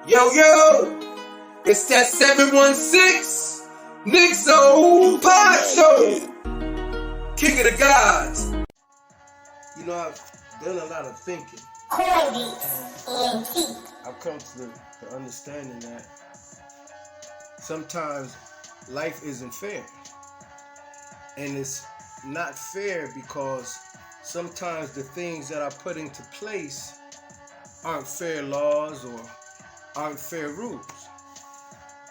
Yo, it's that 716 NigzO Podshow, King of the Gods. You know, I've done a lot of thinking. Coinbeatz, I've come to the understanding that sometimes life isn't fair. And it's not fair because sometimes the things that are put into place aren't fair laws or aren't fair rules.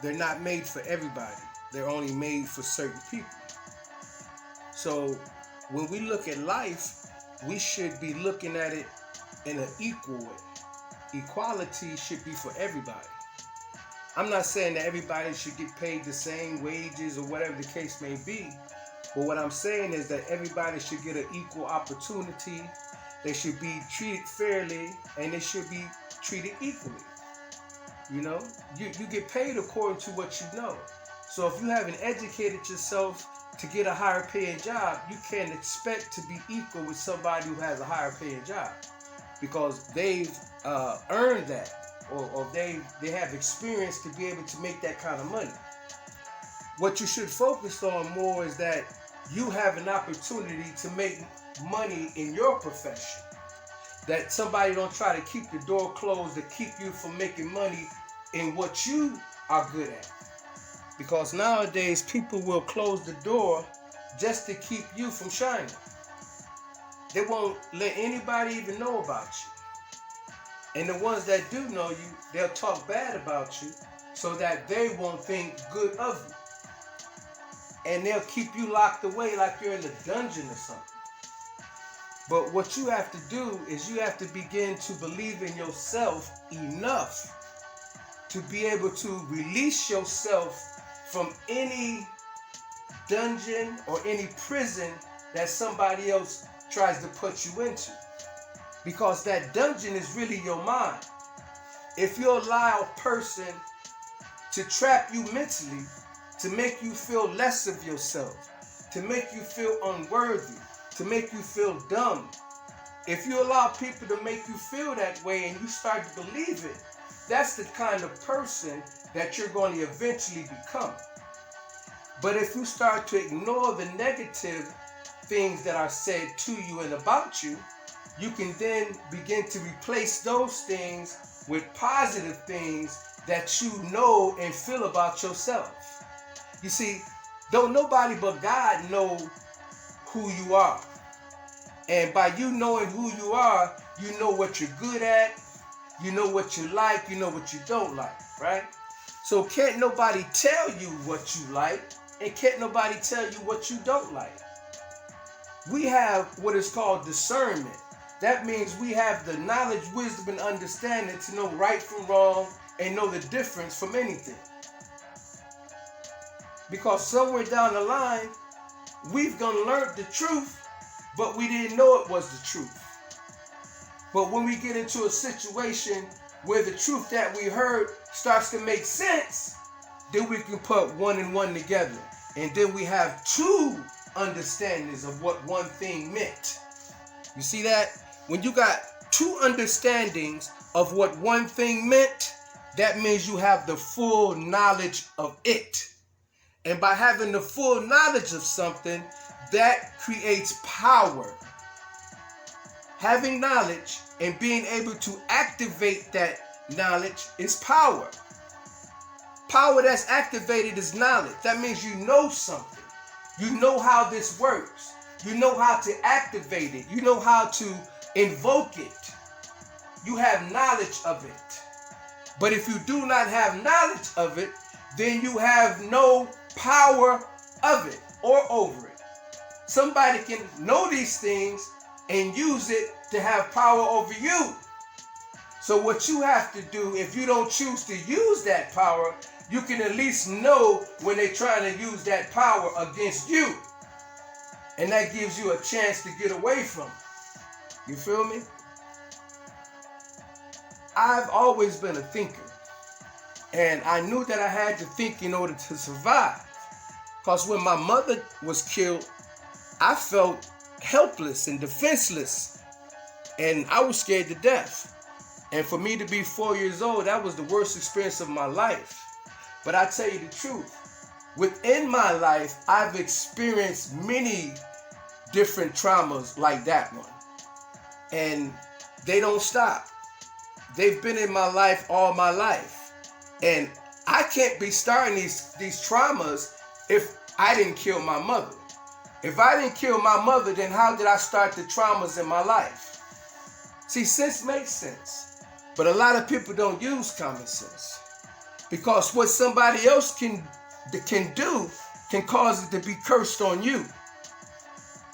They're not made for everybody. They're only made for certain people. So when we look at life, we should be looking at it in an equal way. Equality should be for everybody. I'm not saying that everybody should get paid the same wages or whatever the case may be, but what I'm saying is that everybody should get an equal opportunity. They should be treated fairly, and they should be treated equally. You know, you get paid according to what you know. So if you haven't educated yourself to get a higher paying job, you can't expect to be equal with somebody who has a higher paying job, because they've earned that, or they have experience to be able to make that kind of money. What you should focus on more is that you have an opportunity to make money in your profession. That somebody don't try to keep the door closed to keep you from making money in what you are good at. Because nowadays people will close the door just to keep you from shining. They won't let anybody even know about you. And the ones that do know you, they'll talk bad about you so that they won't think good of you. And they'll keep you locked away like you're in a dungeon or something. But what you have to do is you have to begin to believe in yourself enough to be able to release yourself from any dungeon or any prison that somebody else tries to put you into. Because that dungeon is really your mind. If you allow a person to trap you mentally, to make you feel less of yourself, to make you feel unworthy, to make you feel dumb, if you allow people to make you feel that way and you start to believe it, that's the kind of person that you're going to eventually become. But if you start to ignore the negative things that are said to you and about you, you can then begin to replace those things with positive things that you know and feel about yourself. You see, don't nobody but God know who you are. And by you knowing who you are, you know what you're good at, you know what you like, you know what you don't like, right? So can't nobody tell you what you like, and can't nobody tell you what you don't like. We have what is called discernment. That means we have the knowledge, wisdom, and understanding to know right from wrong and know the difference from anything. Because somewhere down the line, we've gonna learn the truth, but we didn't know it was the truth. But when we get into a situation where the truth that we heard starts to make sense, then we can put one and one together. And then we have two understandings of what one thing meant. You see that? When you got two understandings of what one thing meant, that means you have the full knowledge of it. And by having the full knowledge of something, that creates power. Having knowledge and being able to activate that knowledge is power. Power that's activated is knowledge. That means you know something. You know how this works. You know how to activate it. You know how to invoke it. You have knowledge of it. But if you do not have knowledge of it, then you have no power of it or over it. Somebody can know these things and use it to have power over you. So what you have to do, if you don't choose to use that power, you can at least know when they're trying to use that power against you. And that gives you a chance to get away from it. You feel me? I've always been a thinker. And I knew that I had to think in order to survive. Because when my mother was killed, I felt helpless and defenseless. And I was scared to death. And for me to be 4 years old, that was the worst experience of my life. But I tell you the truth, within my life, I've experienced many different traumas like that one. And they don't stop. They've been in my life all my life. And I can't be starting these traumas if I didn't kill my mother. If I didn't kill my mother, then how did I start the traumas in my life? See, sense makes sense. But a lot of people don't use common sense. Because what somebody else can do can cause it to be cursed on you.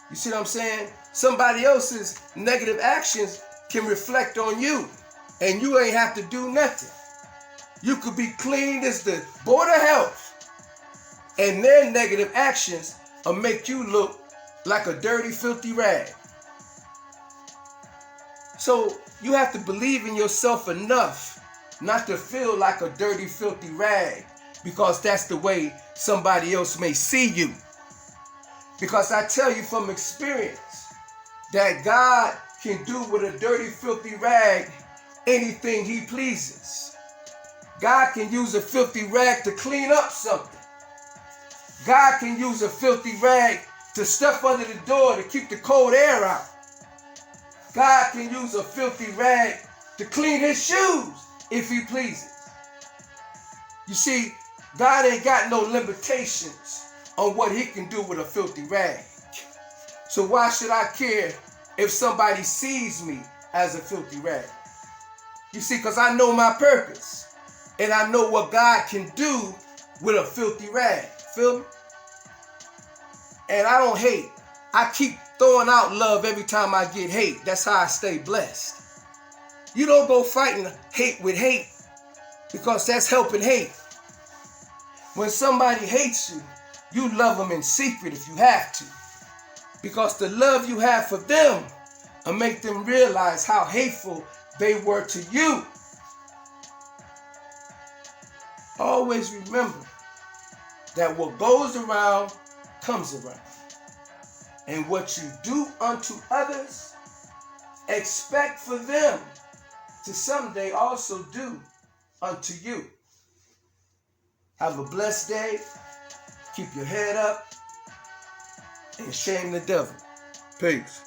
You see what I'm saying? Somebody else's negative actions can reflect on you. And you ain't have to do nothing. You could be clean as the board of health. And their negative actions will make you look like a dirty, filthy rag. So you have to believe in yourself enough not to feel like a dirty, filthy rag, because that's the way somebody else may see you. Because I tell you from experience that God can do with a dirty, filthy rag anything he pleases. God can use a filthy rag to clean up something. God can use a filthy rag to stuff under the door to keep the cold air out. God can use a filthy rag to clean his shoes if he pleases. You see, God ain't got no limitations on what he can do with a filthy rag. So why should I care if somebody sees me as a filthy rag? You see, because I know my purpose. And I know what God can do with a filthy rag. Feel me? And I don't hate. I keep throwing out love every time I get hate. That's how I stay blessed. You don't go fighting hate with hate, because that's helping hate. When somebody hates you, you love them in secret if you have to. Because the love you have for them will make them realize how hateful they were to you. Always remember that what goes around comes around. And what you do unto others, expect for them to someday also do unto you. Have a blessed day. Keep your head up and shame the devil. Peace.